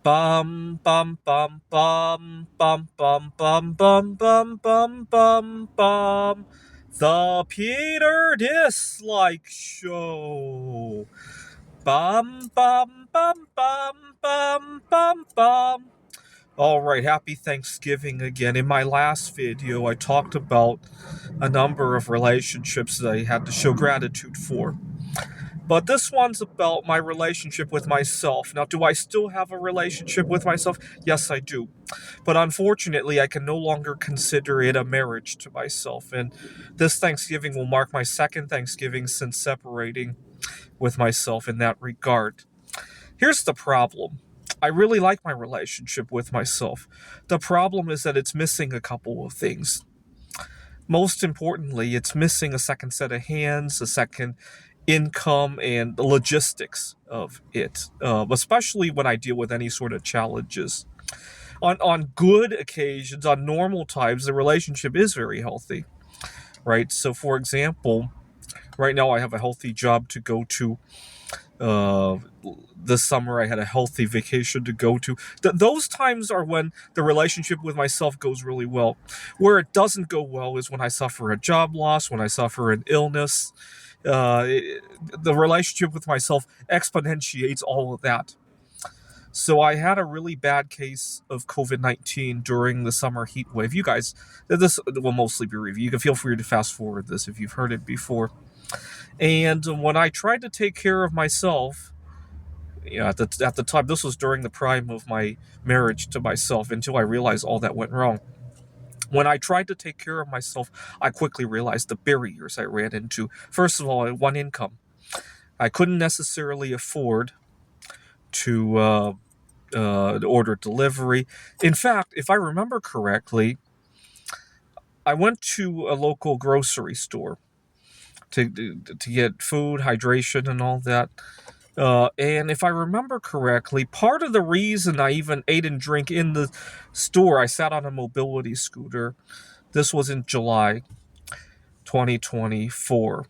Bum bum bum bum bum bum bum bum bum bum bum bum. The Peter Dislike Show. Bum bum bum bum bum bum bum. All right, happy Thanksgiving again. In my last video, I talked about a number of relationships that I had to show gratitude for. But this one's about my relationship with myself. Now, do I still have a relationship with myself? Yes, I do. But unfortunately, I can no longer consider it a marriage to myself. And this Thanksgiving will mark my second Thanksgiving since separating with myself in that regard. Here's the problem. I really like my relationship with myself. The problem is that it's missing a couple of things. Most importantly, it's missing a second set of hands, a second income, and the logistics of it, especially when I deal with any sort of challenges. On good occasions, on normal times, the relationship is very healthy, right? So, for example, right now I have a healthy job to go to. Uh, this summer I had a healthy vacation to go to. Those times are when the relationship with myself goes really well. Where it doesn't go well is when I suffer a job loss, when I suffer an illness. The relationship with myself exponentiates all of that. So I had a really bad case of COVID-19 during the summer heat wave. You guys, this will mostly be review. You can feel free to fast forward this if you've heard it before. And when I tried to take care of myself, at the time, this was during the prime of my marriage to myself until I realized all that went wrong. When I tried to take care of myself, I quickly realized the barriers I ran into. First of all, one income. I couldn't necessarily afford to order delivery. In fact, if I remember correctly, I went to a local grocery store to get food, hydration, and all that. And if I remember correctly, part of the reason I even ate and drank in the store, I sat on a mobility scooter. This was in July 2024.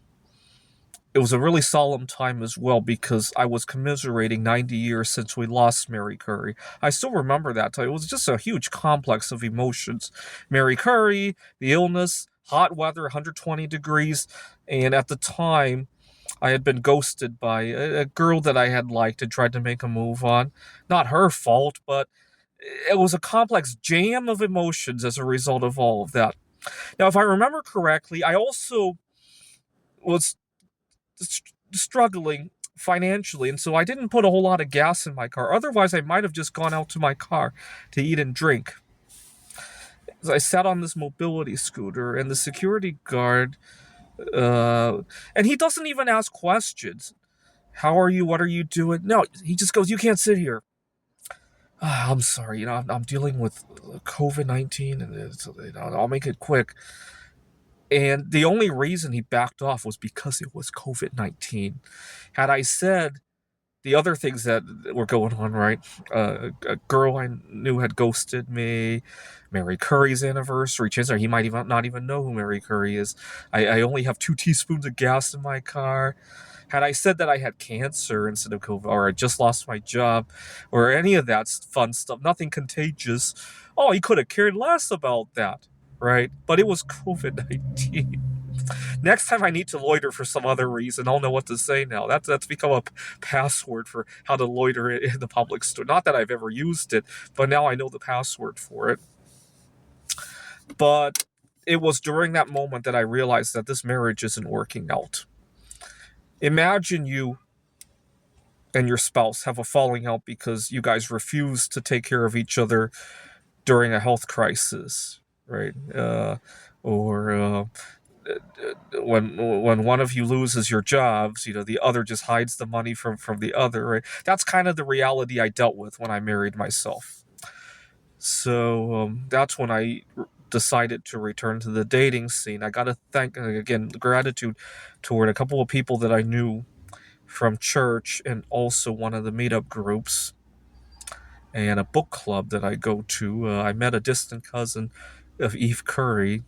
It was a really solemn time as well because I was commiserating 90 years since we lost Mary Curry. I still remember that time. It was just a huge complex of emotions. Mary Curry, the illness, hot weather, 120 degrees, and at the time, I had been ghosted by a girl that I had liked and tried to make a move on. Not her fault, but it was a complex jam of emotions as a result of all of that. Now, if I remember correctly, I also was struggling financially, and so I didn't put a whole lot of gas in my car. Otherwise, I might have just gone out to my car to eat and drink. I sat on this mobility scooter, and the security guard, and he doesn't even ask questions. How are you? What are you doing? No, he just goes, you can't sit here. I'm sorry, I'm dealing with COVID-19, and I'll make it quick. And the only reason he backed off was because it was COVID-19. Had I said the other things that were going on, right? A girl I knew had ghosted me. Mary Curry's anniversary. Chances are he might even not even know who Mary Curry is. I only have 2 teaspoons of gas in my car. Had I said that I had cancer instead of COVID, or I just lost my job, or any of that fun stuff, nothing contagious, oh, he could have cared less about that, right? But it was COVID-19. Next time I need to loiter for some other reason, I'll know what to say now. That's become a password for how to loiter in the public store. Not that I've ever used it, but now I know the password for it. But it was during that moment that I realized that this marriage isn't working out. Imagine you and your spouse have a falling out because you guys refuse to take care of each other during a health crisis, right? Or when one of you loses your jobs, the other just hides the money from the other, right? That's kind of the reality I dealt with when I married myself. So that's when I decided to return to the dating scene. I got to thank, again, gratitude toward a couple of people that I knew from church and also one of the meetup groups and a book club that I go to. I met a distant cousin of Eve Curry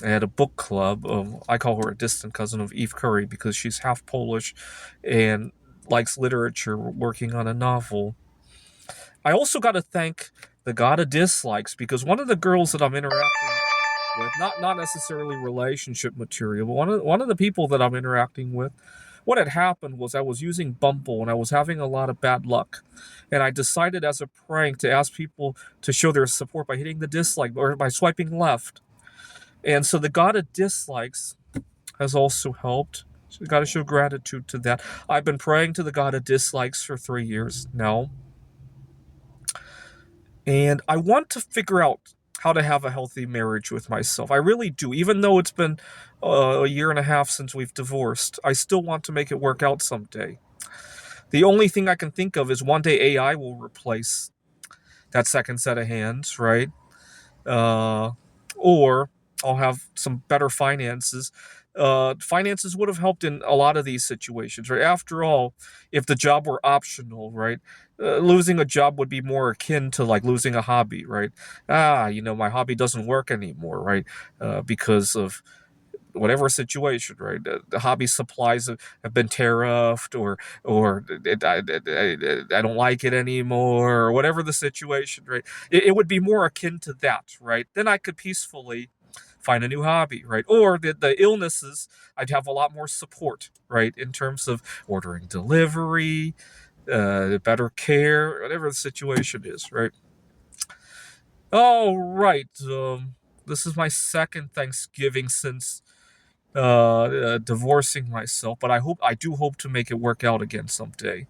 at a book club. I call her a distant cousin of Eve Curry because she's half Polish and likes literature, working on a novel. I also got to thank the God of dislikes, because one of the girls that I'm interacting with, not necessarily relationship material, but one of the people that I'm interacting with, what had happened was I was using Bumble and I was having a lot of bad luck. And I decided as a prank to ask people to show their support by hitting the dislike or by swiping left. And so the God of dislikes has also helped. So you got to show gratitude to that. I've been praying to the God of dislikes for 3 years now. And I want to figure out how to have a healthy marriage with myself. I really do. Even though it's been a year and a half since we've divorced, I still want to make it work out someday. The only thing I can think of is one day AI will replace that second set of hands, right? Uh, or I'll have some better finances. Finances would have helped in a lot of these situations, right? After all, if the job were optional, right, losing a job would be more akin to like losing a hobby, right? My hobby doesn't work anymore, right? Because of whatever situation, right? The hobby supplies have been tariffed, or I don't like it anymore, or whatever the situation, right? It would be more akin to that, right? Then I could peacefully find a new hobby, right? Or the illnesses, I'd have a lot more support, right? In terms of ordering delivery, better care, whatever the situation is, right? All right. This is my second Thanksgiving since divorcing myself, but I do hope to make it work out again someday.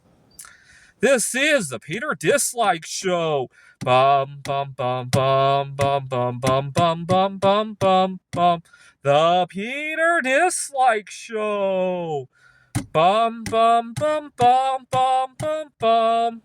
This is the Peter Dislike Show. Bum bum bum bum bum bum bum bum bum bum bum bum. The Peter Dislike Show. Bum bum bum bum bum bum bum.